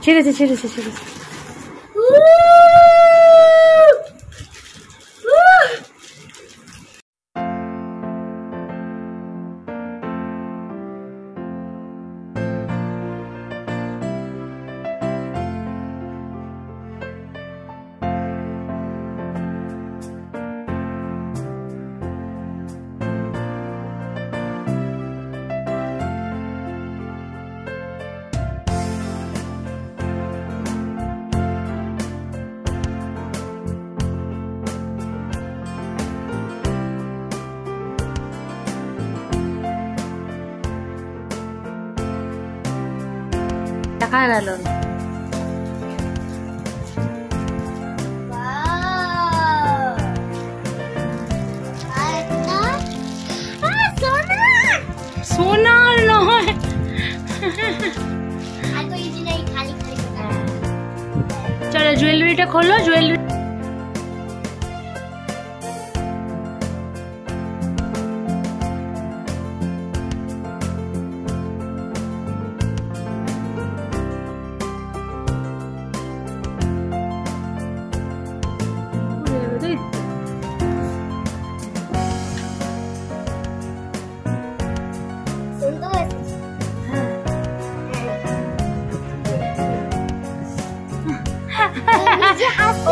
ছেড়েছে ছেড়েছে ছেড়েছে। দেখা গেল সোনার নয়। চলো জুয়েলারিটা খোলো। জুয়েলারি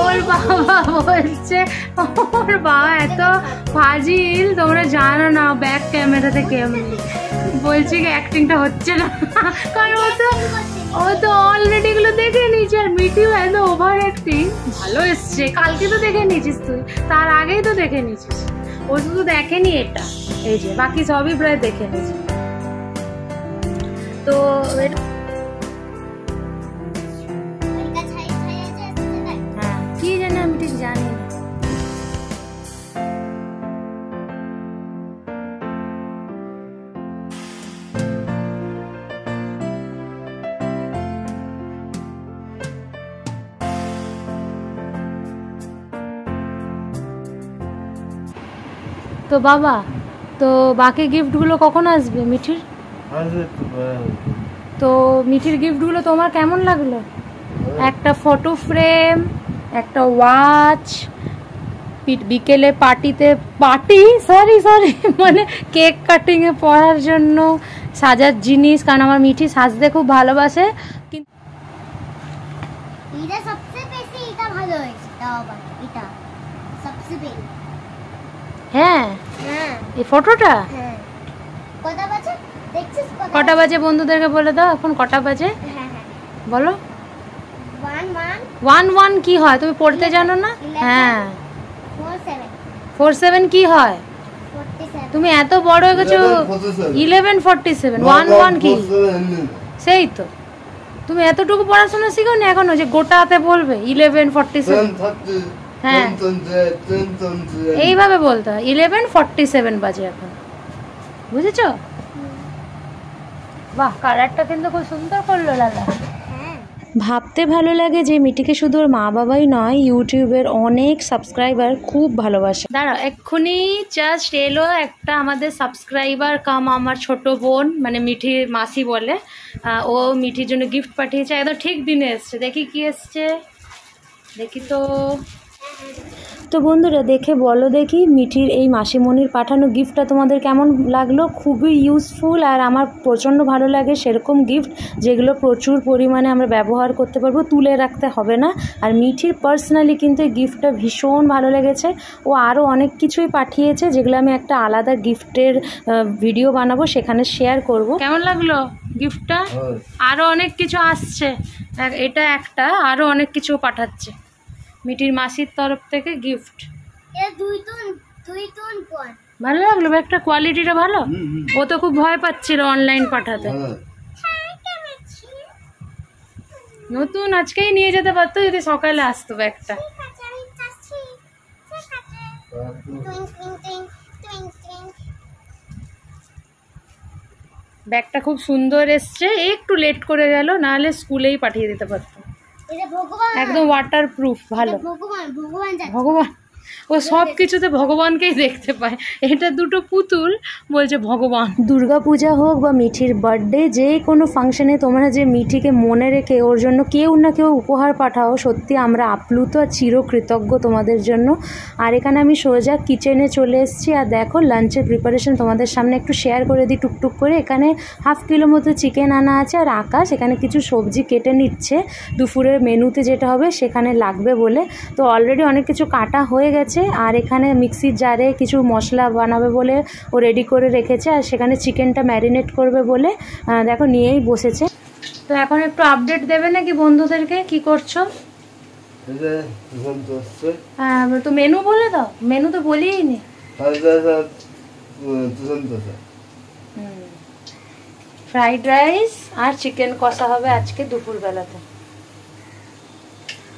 ওর বাবা বলছে, ওর বাবা এত ফাজিল তোমরা জানো না ব্যাক ক্যামেরাতে কেমন। বলছি কি অ্যাক্টিংটা হচ্ছে না, কারণ ও তো অলরেডি এগুলো দেখে নিয়েছে। আর মিঠিও এত ওভার অ্যাক্টিং ভালো এসছে। কালকে তো দেখে নিয়েছিস তুই, তার আগেই তো দেখে নিয়েছিস। ও শুধু দেখেনি এটা, এই যে বাকি সবই প্রায় দেখে নিয়েছে। তো কি জানি, আমি ঠিক জানি না। তো বাবা, তো বাকি গিফটগুলো কখন আসবে মিঠির? তো মিঠির গিফটগুলো তোমার কেমন লাগলো? একটা ফটো ফ্রেম, একটা ওয়াচ, বিকেলে মানে কেক কাটিং এ পরার জন্য সাজার জিনিস, কারণ আমার মিঠি সাজতে খুব ভালোবাসে। কিন্তু হ্যাঁ এই ফটোটা কটা বাজে বন্ধুদেরকে বলে দাও, এখন কটা বাজে বলো। 1 কি হয় তুমি পড়তে জানো না? হ্যাঁ 47 কি হয়? তুমি এত বড় হয়ে গেছো। 11:47 1 কি? সেই তো, তুমি এতটুকু পড়াশোনা শিখো না এখনো যে গোটাতে বলবে 11:47। হ্যাঁ এইভাবে বলতে হয় 11:47 বাজে এখন, বুঝেছো? বাহ, কালারটা কিন্তু খুব সুন্দর করলো লালা। ভাবতে ভালো লাগে যে মিঠিকে শুধু ওর মা বাবাই নয়, ইউটিউবের অনেক সাবস্ক্রাইবার খুব ভালোবাসে। দাঁড়াও, এক্ষুনি জাস্ট এলো একটা আমাদের সাবস্ক্রাইবার কাম আমার ছোট বোন, মানে মিঠির মাসি বলে। ও মিঠির জন্য গিফট পাঠিয়েছে, একদম ঠিক দিনে এসছে। দেখি কি এসছে, দেখি তো বন্ধুরা দেখে বলো দেখি মিঠির এই মাসিমণির পাঠানো গিফটটা তোমাদের কেমন লাগলো। খুবই ইউজফুল, আর আমার প্রচণ্ড ভালো লাগে সেরকম গিফট যেগুলো প্রচুর পরিমাণে আমরা ব্যবহার করতে পারবো, তুলে রাখতে হবে না। আর মিঠির পার্সোনালি কিন্তু এই গিফটটা ভীষণ ভালো লেগেছে। ও আরও অনেক কিছুই পাঠিয়েছে যেগুলো আমি একটা আলাদা গিফটের ভিডিও বানাবো, সেখানে শেয়ার করব। কেমন লাগলো গিফটটা? আরও অনেক কিছু আসছে, এটা একটা, আরও অনেক কিছু পাঠাচ্ছে মিঠির মাসির তরফ থেকে গিফট। ভালো লাগলো ব্যাগটা, কোয়ালিটিটা ভালো। ও তো খুব ভয় পাচ্ছিল অনলাইন পাঠাতে। নতুন আজকেই নিয়ে যেতে পারতো যদি সকালে আসতো ব্যাগটা। ব্যাগটা খুব সুন্দর এসছে, একটু লেট করে গেল, নাহলে স্কুলেই পাঠিয়ে দিতে পারতো। একদম ওয়াটার প্রুফ, ভালো। ভগবান ও সব কিছুতে ভগবানকেই দেখতে পায়। এটা দুটো পুতুল বলছে ভগবান। দুর্গা পূজা হোক বা মিঠির বার্থডে, যে কোনো ফাংশনে তোমরা যে মিঠিকে মনে রেখে ওর জন্য কেউ না কেউ উপহার পাঠাও, সত্যি আমরা আপ্লুত আর চিরকৃতজ্ঞ তোমাদের জন্য। আর এখানে আমি সোজা কিচেনে চলে এসেছি। আর দেখো লাঞ্চের প্রিপারেশন তোমাদের সামনে একটু শেয়ার করে দিই টুকটুক করে। এখানে 1/2 কিলো মতো চিকেন আনা আছে, আর আকাশ এখানে কিছু সবজি কেটে নিচ্ছে দুপুরের মেনুতে যেটা হবে সেখানে লাগবে বলে। তো অলরেডি অনেক কিছু কাটা হয়ে গেছে, আর এখানে মিক্সির জারে কিছু মশলা বানাবে বলে ও রেডি করে রেখেছে, আর সেখানে চিকেনটা ম্যারিনেট করবে বলে দেখো নিয়েই বসেছে। তো এখন একটু আপডেট দেবে নাকি বন্ধুদেরকে, কি করছো? হ্যাঁ তো মেনু বলে দাও, মেনু তো বলিই নি। ফ্রাইড রাইস আর চিকেন কষা হবে আজকে দুপুরবেলাতে।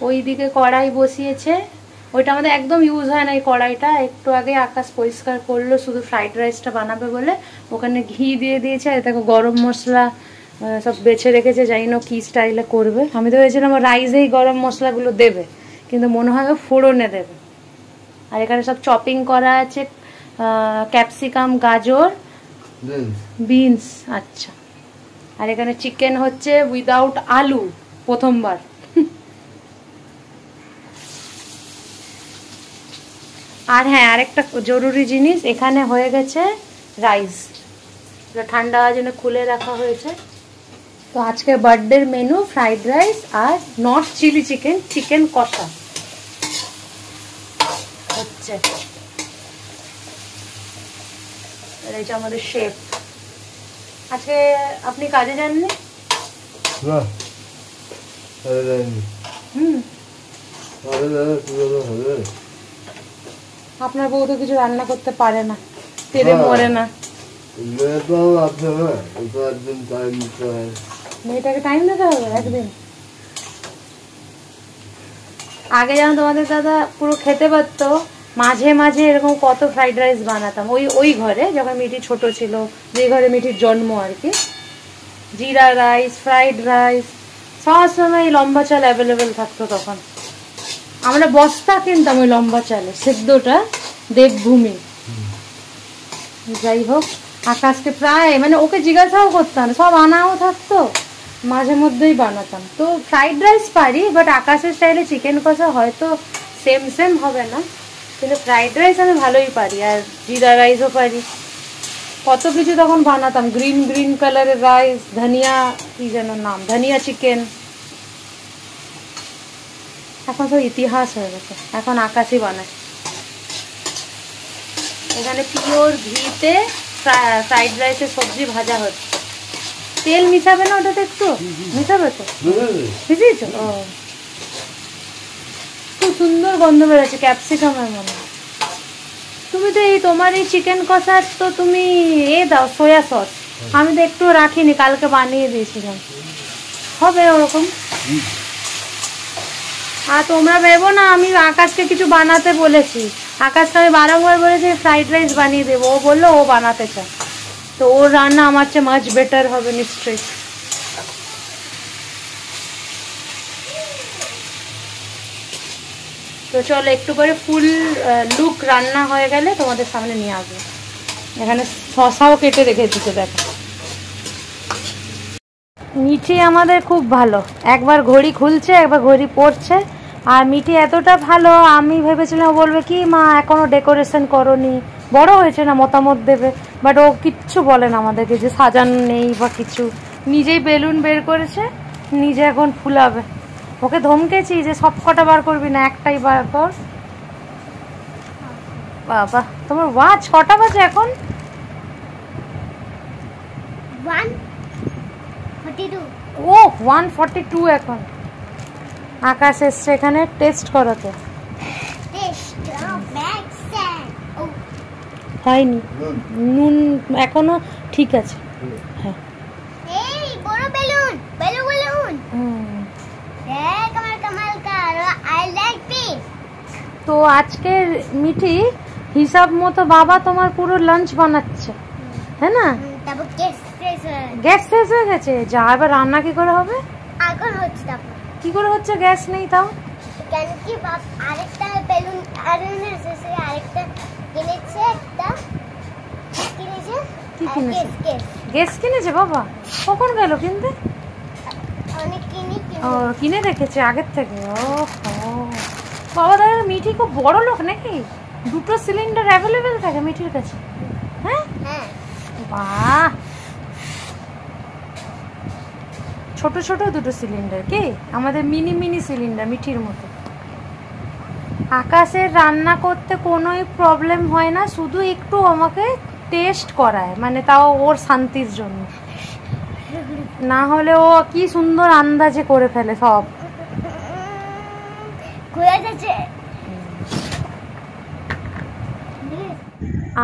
ওইদিকে কড়াই বসিয়েছে, ওইটা আমাদের একদম ইউজ হয় না এই কড়াইটা, একটু আগে আকাশ পরিষ্কার করলো শুধু ফ্রাইড রাইসটা বানাবে বলে। ওখানে ঘি দিয়ে দিয়েছে, আর দেখো গরম মশলা সব বেছে রেখেছে, জানি না কী স্টাইলে করবে। আমি তো ভেবেছিলাম রাইসেই গরম মশলাগুলো দেবে, কিন্তু মনে হয় ফোড়নে দেবে। আর এখানে সব চপিং করা আছে, ক্যাপসিকাম, গাজর, বিনস। আচ্ছা, আর এখানে চিকেন হচ্ছে উইদাউট আলু প্রথমবার। আর হ্যাঁ, আরেকটা জরুরি জিনিস, এখানে হয়ে গেছে রাইস, ঠান্ডা হওয়ার জন্য খুলে রাখা হয়েছে। তো আজকে বার্থডের মেনু ফ্রাইড রাইস আর নট চিলি চিকেন, চিকেন কষা হচ্ছে। এই যে আমাদের শেফ। আজকে আপনি কাজে যাননি? আপনার বউ তো কিছু রান্না করতে পারে না, তেলে মরে না। মেয়েটাকে টাইম দিতে হবে একদিন। আগে যেন তোমাদের দাদা পুরো খেতে পারতো, মাঝে মাঝে এরকম কত ফ্রাইড রাইস বানাতাম ওই ঘরে, যখন মিঠি ছোট ছিল, যে ঘরে মিঠির জন্ম আর কি। জিরা রাইস, ফ্রাইড রাইস, সব সময় লম্বা চাল অ্যাভেলেবেল থাকতো তখন। আমরা বস্তা কিনতাম ওই লম্বা চালে, সেদ্ধটা দেবভূমি। যাই হোক, আকাশকে প্রায় মানে ওকে জিজ্ঞাসাও করতাম, সব আনাও থাকতো, মাঝে মধ্যেই বানাতাম। তো ফ্রাইড রাইস পারি, বাট আকাশের স্টাইলে চিকেন কষা হয়তো সেম হবে না, কিন্তু ফ্রাইড রাইস আমি ভালোই পারি, আর জিরা রাইসও পারি। কত কিছু তখন বানাতাম, গ্রিন কালারের রাইস, ধনিয়া, কি যেন নাম, ধনিয়া চিকেন। এখন সব ইতিহাস হয়ে গেছে, এখন আকাশই বানায়। এখানে পিওর ঘিতে ফ্রাইড রাইসের সবজি ভাজা হচ্ছে। তেল মিশাবে না ওটাতে? একটু মিশাবে তো, বুঝেছো? ও খুব সুন্দর গন্ধ বেরোচ্ছে ক্যাপসিকামের মনে। তুমি তো এই তোমার এই চিকেন কষা তো তুমি দাও সয়া সস, আমি তো একটু রাখিনি, কালকে বানিয়ে দিয়েছিলাম। হবে ওরকম? আর তোমরা ভেবো না আমি আকাশকে কিছু বানাতে বলেছি। আকাশকে আমি বারংবার বলেছি ফ্রাইড রাইস বানিয়ে দেবো, ও বললো ও বানাতে চায়, তো ওর রান্না আমার চেয়ে মাছ বেটার হবে নিশ্চয়ই। তো চলো একটু করে ফুল লুক রান্না হয়ে গেলে তোমাদের সামনে নিয়ে আসবো। এখানে শশাও কেটে রেখে দিতে দেখো। মিঠি আমাদের খুব ভালো, একবার ঘড়ি খুলছে একবার ঘড়ি পড়ছে। আর মিঠি এতটা ভালো, আমি ভেবেছিলাম বলবে কি মা এখনো ডেকোরেশন করনি, বড় হয়েছে না মতামত দেবে, বাট ও কিচ্ছু বলে না আমাদেরকে যে সাজানো নেই বা কিছু। নিজেই বেলুন বের করেছে, নিজে এখন ফুলাবে। ওকে ধমকেছি যে সব কটা বার করবি না, একটাই বার কর। বাবা, তোমার ওয়াচ কটা বাজে এখন? 1:42। ও 1:42 এখন। আকাশ এসছে এখানে টেস্ট করাতে। হয়নি, নুন এখনো ঠিক আছে। হ্যাঁ, এই বড় বেলুন, বেলুন। দেখ আমার কামাল কার, আই লাইক দিস। তো আজকে মিঠি হিসাব মতো বাবা তোমার পুরো লাঞ্চ বানাচ্ছে, হ্যাঁ না? তারপর গ্যাস শেষ হয়ে গেছে, যা এবার রান্না কি করে হবে? এখন হচ্ছে, তারপর কি করে হচ্ছে? গ্যাস নেই তাও? কেন কি বাপ আরেকটা বেলুন আর আরেকটা কিনেছে, একটা কিনেছে। কি কিনেছে? গ্যাস কিনেছে বাবা? কখন গেল কিনতে? অনেক ও কিনে রেখেছে আগের থেকে। ও বাবা, দাদা মিঠি খুব বড় লোক নাকি? 2টো সিলিন্ডার অ্যাভেলেবেল থাকে মিঠির কাছে? হ্যাঁ, বাহ, ছোট ছোট 2টো সিলিন্ডার, কি আমাদের মিনি মিনি সিলিন্ডার মিঠির মতো। আকাশের রান্না করতে কোনোই প্রবলেম হয় না, শুধু একটু আমাকে টেস্ট করায়, মানে তাও ওর শান্তির জন্য, না হলে ও কি সুন্দর আন্দাজে করে ফেলে সব।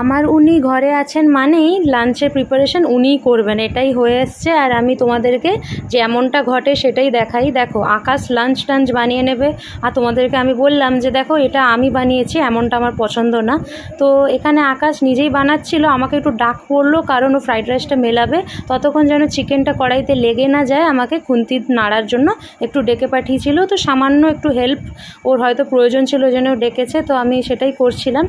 আমার উনি ঘরে আছেন মানেই লাঞ্চের প্রিপারেশন উনিই করবেন, এটাই হয়ে এসছে। আর আমি তোমাদেরকে যেমনটা ঘটে সেটাই দেখাই। দেখো, আকাশ লাঞ্চ টাঞ্চ বানিয়ে নেবে, আর তোমাদেরকে আমি বললাম যে দেখো এটা আমি বানিয়েছি, এমনটা আমার পছন্দ না। তো এখানে আকাশ নিজেই বানাচ্ছিল, আমাকে একটু ডাক পড়লো কারণ ও ফ্রাইড রাইসটা মেলাবে, ততক্ষণ যেন চিকেনটা কড়াইতে লেগে না যায় আমাকে খুন্তি নাড়ার জন্য একটু ডেকে পাঠিয়েছিল। তো সামান্য একটু হেল্প ওর হয়তো প্রয়োজন ছিল, ওই জন্য ডেকেছে, তো আমি সেটাই করছিলাম।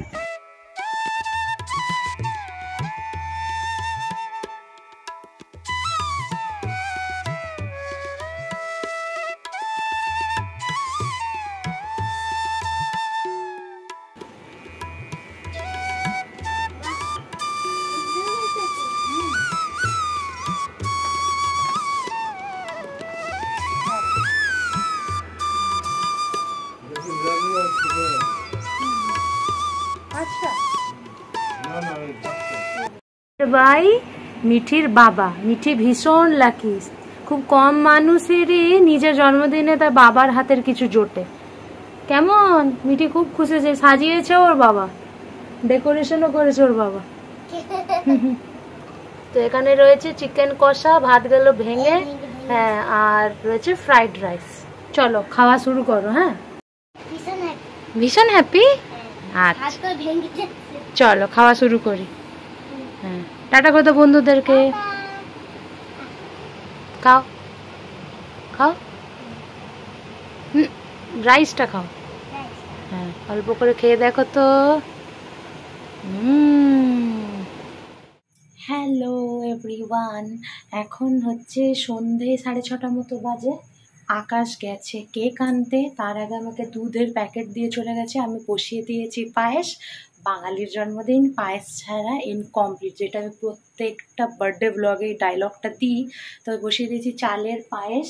ভাই মিঠির বাবা, মিঠি ভীষণ লাকি, খুব কম মানুষেরই নিজের জন্মদিনে তার বাবার হাতের কিছু জোটে। কেমন মিঠি খুব খুশি, যে সাজিয়েছে ওর বাবা, ডেকোরেশনও করেছে ওর বাবা। তো এখানে রয়েছে চিকেন কষা, ভাত গেল ভেঙে, হ্যাঁ, আর রয়েছে ফ্রাইড রাইস। চলো খাওয়া শুরু করো। হ্যাঁ, ভীষণ হ্যাপি। আচ্ছা চলো খাওয়া শুরু করি। হ্যাঁ, টাটা করো বন্ধুদেরকে। খাও খাও, রাইসটা খাও। হ্যাঁ, অল্প করে খেয়ে দেখো তো। হ্যালো এভরিওয়ান, এখন হচ্ছে সন্ধে 6:30 মতো বাজে। আকাশ গেছে কেক আনতে, তার আগে আমাকে দুধের প্যাকেট দিয়ে চলে গেছে। আমি বসিয়ে দিয়েছি পায়েস। বাঙালির জন্মদিন পায়েস ছাড়া ইনকমপ্লিট, যেটা আমি প্রত্যেকটা বার্থডে ব্লগে এই ডায়লগটা দিই। তো বসিয়ে দিয়েছি চালের পায়েস,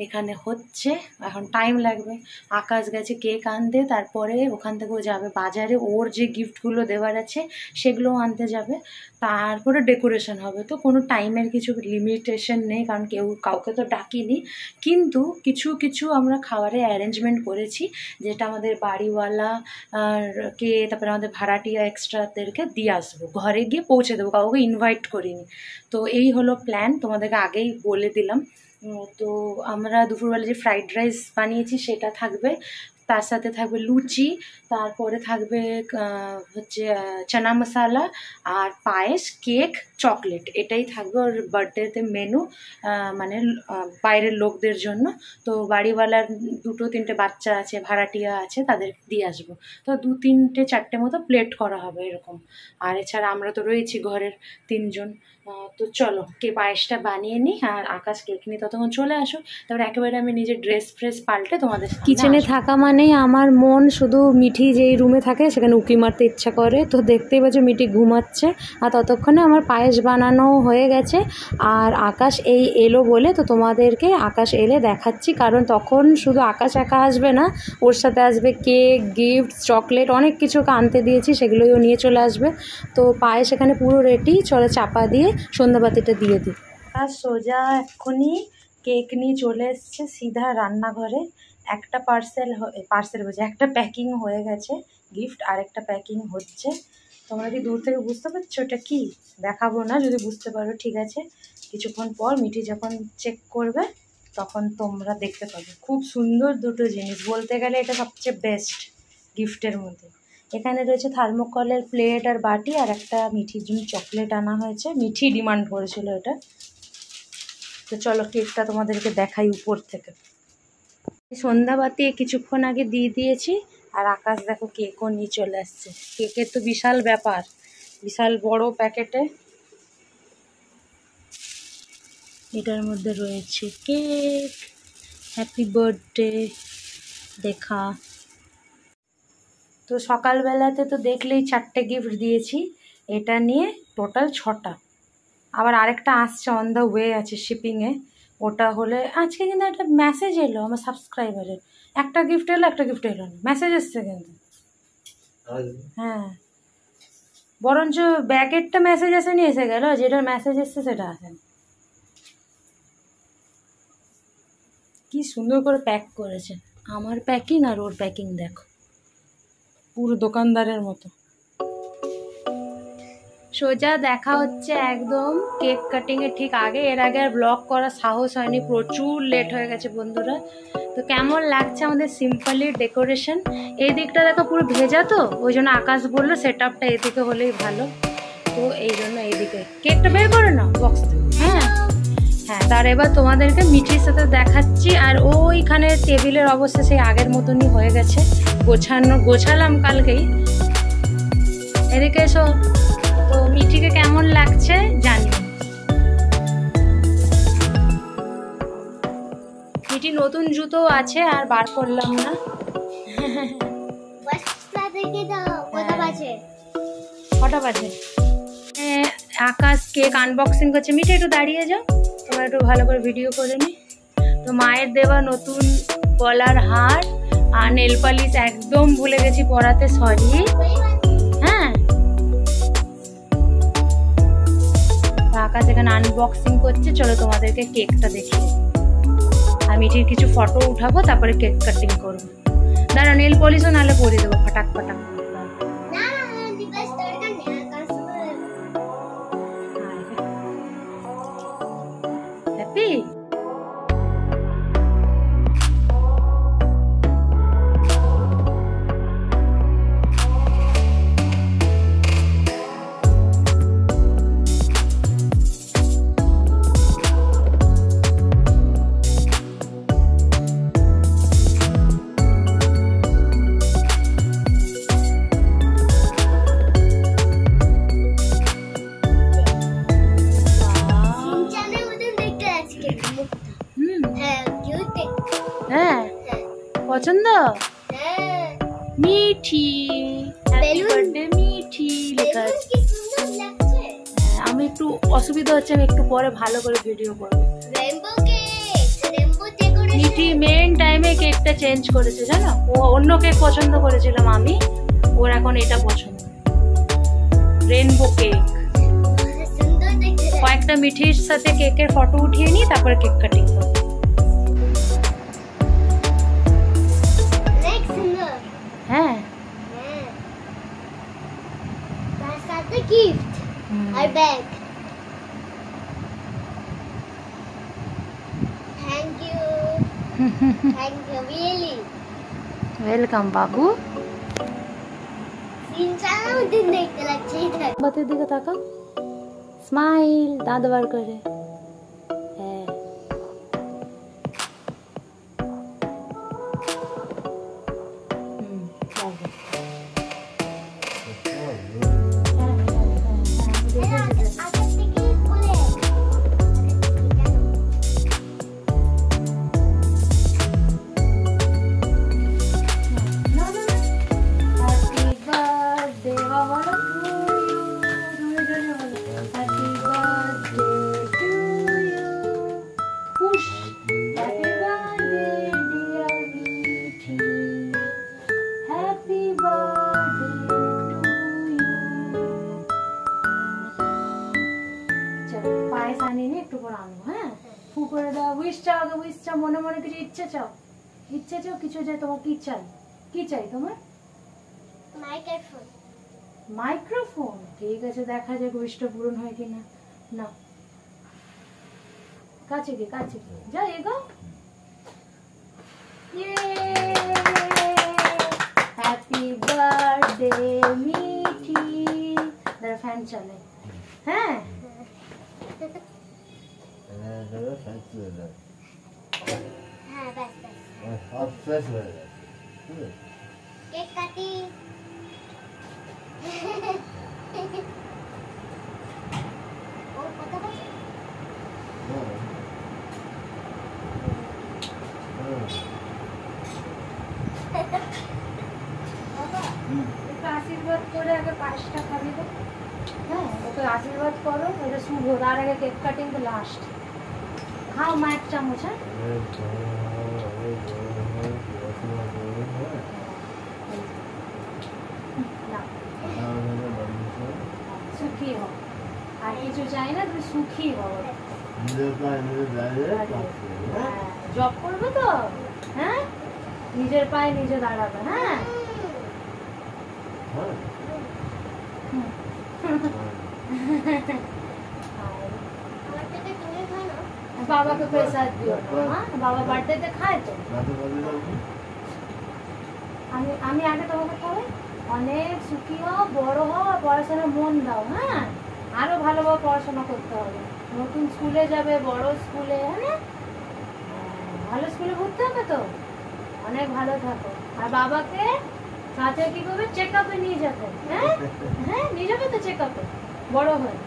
এখানে হচ্ছে, এখন টাইম লাগবে। আকাশ গেছে কেক আনতে, তারপরে ওখান থেকে ও যাবে বাজারে, ওর যে গিফটগুলো দেওয়ার আছে সেগুলোও আনতে যাবে, তারপরে ডেকোরেশন হবে। তো কোনো টাইমের কিছু লিমিটেশন নেই, কারণ কাউকে তো ডাকিনি, কিন্তু কিছু কিছু আমরা খাবারের অ্যারেঞ্জমেন্ট করেছি, যেটা আমাদের বাড়িওয়ালা কে, তারপরে আমাদের ভাড়াটিয়া এক্সট্রাদেরকে দিয়ে আসবো, ঘরে গিয়ে পৌঁছে দেবো, কাউকে ইনভাইট করিনি। তো এই হলো প্ল্যান, তোমাদেরকে আগেই বলে দিলাম। তো আমরা দুপুরবেলা যে ফ্রাইড রাইস বানিয়েছি সেটা থাকবে, তার সাথে থাকবে লুচি, তারপরে থাকবে হচ্ছে চানা মশালা, আর পায়েস, কেক, চকলেট, এটাই থাকবে ওর বার্থডেতে মেনু, মানে বাইরের লোকদের জন্য। তো বাড়িওয়ালার 2-3টে বাচ্চা আছে, ভাড়াটিয়া আছে, তাদের দিয়ে আসবো। তো 2-3-4টে মতো প্লেট করা হবে এরকম। আর এছাড়া আমরা তো রয়েছি ঘরের 3জন। তো চলো কে পায়েসটা বানিয়ে নিই, আর আকাশ কেক নিয়ে ততক্ষণ চলে আসো, তারপরে একেবারে আমি নিজের ড্রেস ফ্রেস পাল্টে তোমাদের কিচেনে থাকা মানেই আমার মন শুধু মিঠি যেই রুমে থাকে সেখানে উঁকি মারতে ইচ্ছা করে। তো দেখতেই পাচ্ছ মিঠি ঘুমাচ্ছে, আর ততক্ষণে আমার পায়েস বানানো হয়ে গেছে। আর আকাশ এলো বলে তো তোমাদেরকে আকাশ এলে দেখাচ্ছি, কারণ তখন শুধু আকাশ একা আসবে না, ওর সাথে আসবে কেক, গিফট, চকলেট, অনেক কিছু আনতে দিয়েছি, সেগুলোই ও নিয়ে চলে আসবে। তো পায়েস এখানে পুরো রেডি, চলে চাপা দিয়ে সন্ধ্যাবাতিটা দিয়ে দিই। আর সোজা এক্ষুনি কেক নিয়ে চলে এসছে সিধা রান্নাঘরে। একটা পার্সেল বলছে, একটা প্যাকিং হয়ে গেছে গিফট, আর একটা প্যাকিং হচ্ছে। তোমরা কি দূর থেকে বুঝতে পারছো ওটা কি? দেখাবো না, যদি বুঝতে পারো ঠিক আছে, কিছুক্ষণ পর মিঠি যখন চেক করবে তখন তোমরা দেখতে পাবে। খুব সুন্দর দুটো জিনিস, বলতে গেলে এটা সবচেয়ে বেস্ট গিফটের মধ্যে। এখানে রয়েছে থার্মোকলের প্লেট আর বাটি, আর একটা মিঠির জন্য চকলেট আনা হয়েছে, মিঠি ডিমান্ড করেছিল এটা। তো চলো কেকটা তোমাদেরকে দেখাই উপর থেকে। সন্ধ্যাবাতি কিছুক্ষণ আগে দিয়ে দিয়েছি, আর আকাশ দেখো কেকও নিয়ে চলে আসছে। কেকের তো বিশাল ব্যাপার, বিশাল বড় প্যাকেটে। এটার মধ্যে রয়েছে কেক, হ্যাপি বার্থডে দেখা। তো সকালবেলাতে তো দেখলেই 4টে গিফট দিয়েছি, এটা নিয়ে টোটাল 6টা। আবার আরেকটা আসছে, অন দ্য ওয়ে আছে শিপিংয়ে। ওটা হলে আজকে কিন্তু একটা মেসেজ এলো আমার সাবস্ক্রাইবারের, একটা গিফট এলো একটা গিফট এলো না, মেসেজ এসছে কিন্তু। হ্যাঁ, বরঞ্চ ব্যাগেরটা মেসেজ আসেনি, এসে গেল, যেটার মেসেজ এসছে সেটা আসেনি। কি সুন্দর করে প্যাক করেছে, আমার প্যাকিং আর ওর প্যাকিং দেখো, পুরো দোকানদারের মতো। সোজা দেখা হচ্ছে একদম কেক কাটিংয়ের ঠিক আগে। এর আগে আর ব্লগ করার সাহস হয়নি, প্রচুর লেট হয়ে গেছে বন্ধুরা। তো কেমন লাগছে আমাদের সিম্পলি ডেকোরেশন? এই দিকটা দেখো পুরো ভেজা, তো ওই জন্য আকাশ বললো সেট আপটা এদিকে হলেই ভালো, তো এই জন্য এইদিকে কেকটা বের করে না বক্স। হ্যাঁ হ্যাঁ, তার এবার তোমাদেরকে মিঠির সাথে দেখাচ্ছি। আর ওইখানে টেবিলের অবস্থা সেই আগের মতনই হয়ে গেছে, গোছালাম কালকেই। এদিকে এসো। তো মিঠিকে কেমন লাগছে জানিও। মিঠি নতুন জুতো আছে, আর বার করলাম না। কটা বাজে? আকাশ কেক আনবক্সিং করছে। মিঠি একটু দাঁড়িয়ে যাও, তোমরা একটু ভালো করে ভিডিও করে নি। তো মায়ের দেওয়া নতুন গলার হার আর নেল পালিশ একদম ভুলে গেছি পরাতে, সরি। হ্যাঁ, আকাশ এখানে আনবক্সিং করছে, চলো তোমাদেরকে কেকটা দেখি। আর মিঠির কিছু ফটো উঠাবো, তারপরে কেক কাটিং করবো। দাঁড়া, নেল পলিশও নাহলে পরিয়ে দেবো ফাটাক ফাটাক। হ্যাপি পছন্দ? মিঠি হ্যাপি বার্থডে মিঠি লেখা আছে। আমি একটু অসুবিধা হচ্ছে, আমি একটু পরে ভালো করে ভিডিও করবো। মিঠি মেন টাইমে কেকটা চেঞ্জ করেছে জানো, ও অন্য কেক পছন্দ করেছিলাম আমি, ওর এখন এটা পছন্দ, রেনবো কেক। কয়েকটা মিঠির সাথে কেকের ফটো উঠিয়ে নিই, তারপরে কেক কাটিং করবো। হ্যাঁ, gift or bag. Thank you. Thank you, really. Welcome বাবু। সিনচানাও দিন দেখতে লাগছে এটা। বাতের দিকে তাকাও, স্মাইল, দাঁত বার করে। হ্যাঁ, মনে মনে কিছু ইচ্ছে চাও, ইচ্ছে চাও, কিছু চাই। তোমার কি চাই? কি চাই তোমার? মাইক্রোফোন। মাইক্রোফোন? ঠিক আছে, দেখা যাক উইশটা পূরণ হয় কিনা। না, কাছে গিয়ে যা, এগো। Happy birthday Mithi. দাঁড়া, ফ্যান চলে। হ্যাঁ, কেক কাটি। ও কথা বলছে। বাবা একটু আশীর্বাদ করে আগে পায়েসটা খাবি তো। হ্যাঁ, ওকে আশীর্বাদ করো, এটা শুভ, তার আগে কেক কাটিং তো লাস্ট। খাও মা এক চামচ। হ্যাঁ, সুখী হও, আর কিছু চাই না, তুমি সুখী হও। জব করবে তো, হ্যাঁ, নিজের পায়ে নিজে দাঁড়াবে। হ্যাঁ, আমার থেকে তুমি খাও না। বাবাকে প্রেসার দিও না। হ্যাঁ, বাবা বার্থডেতে খায় তো। আমি আগে তোমাকে খাওয়াই। অনেক সুখী হও, বড় হও, আর পড়াশোনায় মন দাও। হ্যাঁ, আরো ভালোভাবে পড়াশোনা করতে হবে। নতুন স্কুলে যাবে, বড় স্কুলে। হ্যাঁ, ভালো স্কুলে ভর্তি হবে তো। অনেক ভালো থাকো। আর বাবাকে সাথে কি করবে, চেক আপে নিয়ে যাবে। হ্যাঁ, হ্যাঁ, নিয়ে যাবে তো চেক আপে বড় হয়ে।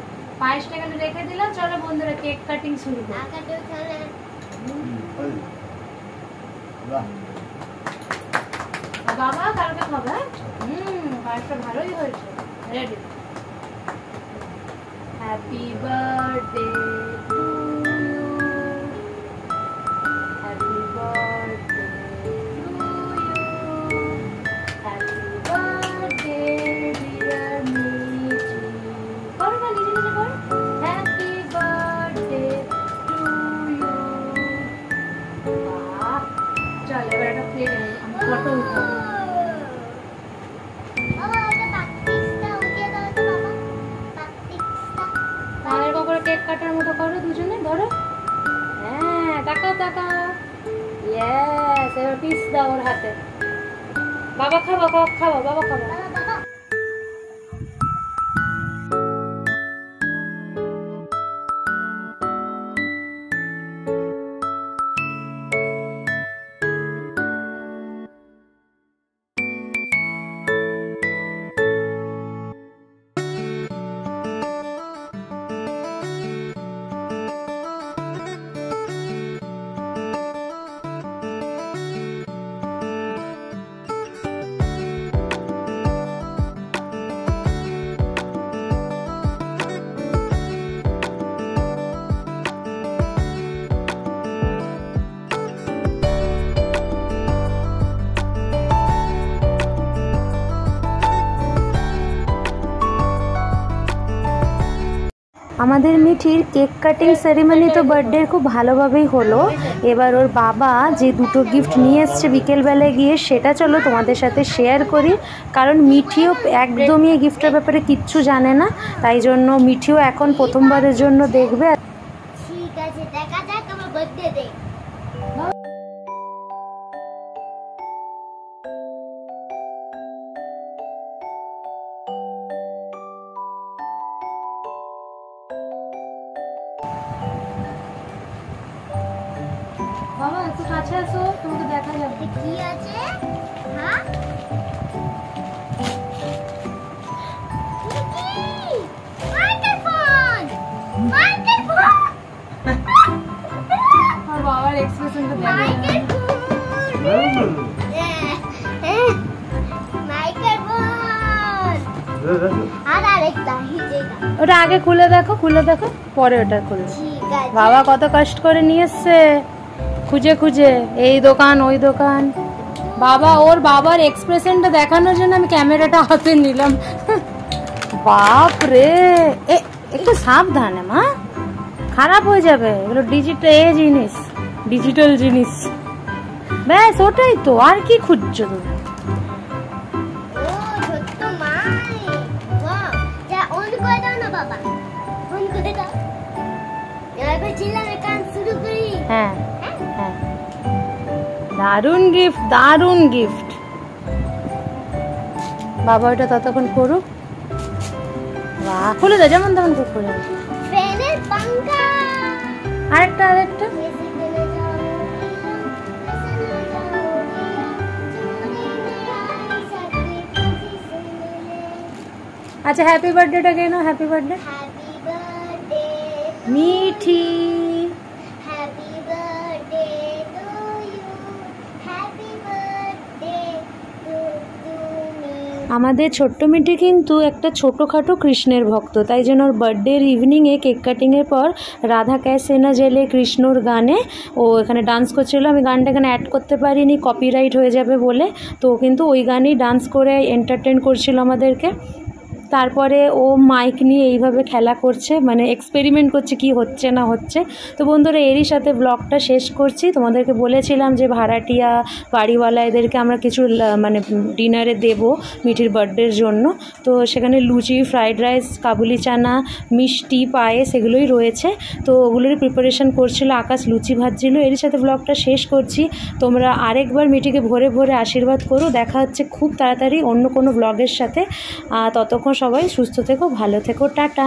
পায়েসটা এখানে রেখে দিলাম, চলো বন্ধুরা কেক কাটিং শুরু করি। কাকাতেও চলে। বাবা কালকে খাবে। পায়েসটা ভালোই হয়েছে। Ready. Happy birthday to you, happy birthday to you, happy birthday dear Mithi. করো না, নিজে নিজে করো। Happy birthday to you. বাহ, চল এবার একটা প্লেট আমি ফটো উঠাবো। বাবা ওটা প্র্যাকটিসটা উঠিয়ে দাও তো বাবা। প্র্যাকটিসটা। এরকম করে কেক কাটার মতো করো, দুজনে ধরো। হ্যাঁ, তাকাও তাকাও। ইয়েস, এবার পিস দাও ওর হাতে। বাবা খাবো, খাবো, বাবা খাবো। বাবা বাবা। আমাদের মিঠির কেক কাটিং সেরিমনি তো বার্থডে খুব ভালোভাবেই হলো। এবার ওর বাবা যে দুটো গিফট নিয়ে এসছে বিকেলবেলায় গিয়ে, সেটা চলো তোমাদের সাথে শেয়ার করি। কারণ মিঠিও একদমই এই গিফটের ব্যাপারে কিচ্ছু জানে না, তাই জন্য মিঠিও এখন প্রথমবারের জন্য দেখবে। ঠিক আছে, দেখা যাক আমার বার্থডে ডে। বাবা একটু কাছে আসো, তোমাকে দেখা যাবে। কি আছে? হ্যাঁ? মাইক্রোফোন! মাইক্রোফোন! আর বাবার এক্সপ্রেশনটা দেখো। মাইক্রোফোন! মাইক্রোফোন! আর আরেকটা হিজেটা। ওটা আগে খুলে দেখো, পরে ওটা খুলবে। ঠিক আছে। বাবা কত কষ্ট করে নিয়ে এসছে, খুঁজে খুঁজে, এই দোকান ওই দোকান। বাবা, ওর বাবার এক্সপ্রেশনটা দেখানোর জন্য আমি ক্যামেরাটা হাতে নিলাম। বাপ রে, একটু সাবধানে মা, খারাপ হয়ে যাবে। এগুলো ডিজিটাল জিনিস। ব্যাস ওটাই তো, আর কি খুঁজছো তুমি? ও ছোট্ট মাই, ওয়াও, যা অন করে দাও না বাবা, অন করে দাও। এবার চিল্লাবে, গান শুরু করি। হ্যাঁ হ্যাঁ, দারুণ গিফট। বাবা ওটা ততক্ষণ করুক। বাহ, খুলে দাও, যেমন তেমন করে খুলে দাও। ফ্যানের পাঙ্খা। আরেকটা। अच्छा हैप्पी बर्थडे कहना, happy birthday Mithi, happy birthday to you, happy birthday to me. আমাদের ছোট্ট মিঠি কিন্তু একটা ছোটোখাটো কৃষ্ণের ভক্ত, তাই জন্য ওর বার্থডের ইভিনিংয়ে কেক কাটিংয়ের পর রাধা ক্যাসে না জেলে কৃষ্ণর গানে ও এখানে ডান্স করছিল। আমি গানটা এখানে অ্যাড করতে পারিনি, কপিরাইট হয়ে যাবে বলে, তো ও কিন্তু ওই গানেই ডান্স করে এন্টারটেন করছিল আমাদেরকে। তারপরে ও মাইক নিয়ে এইভাবে খেলা করছে, মানে এক্সপেরিমেন্ট করছে কি হচ্ছে না হচ্ছে। তো বন্ধুরা এরই সাথে ব্লগটা শেষ করছি। তোমাদেরকে বলেছিলাম যে ভাড়াটিয়া বাড়িওয়ালা এদেরকে আমরা কিছু মানে ডিনারে দেব মিঠির বার্থডের জন্য। তো সেখানে লুচি, ফ্রাইড রাইস, কাবুলি চানা, মিষ্টি, পায়েস এগুলোই রয়েছে। তো ওগুলোরই প্রিপারেশন করছিল, আকাশ লুচি ভাজছিল। এরই সাথে ব্লগটা শেষ করছি। তোমরা আরেকবার মিঠিকে ভরে ভরে আশীর্বাদ করো। দেখা হচ্ছে খুব তাড়াতাড়ি অন্য কোনো ব্লগের সাথে। ততক্ষণ সবাই সুস্থ থেকো, ভালো থেকো, টাটা।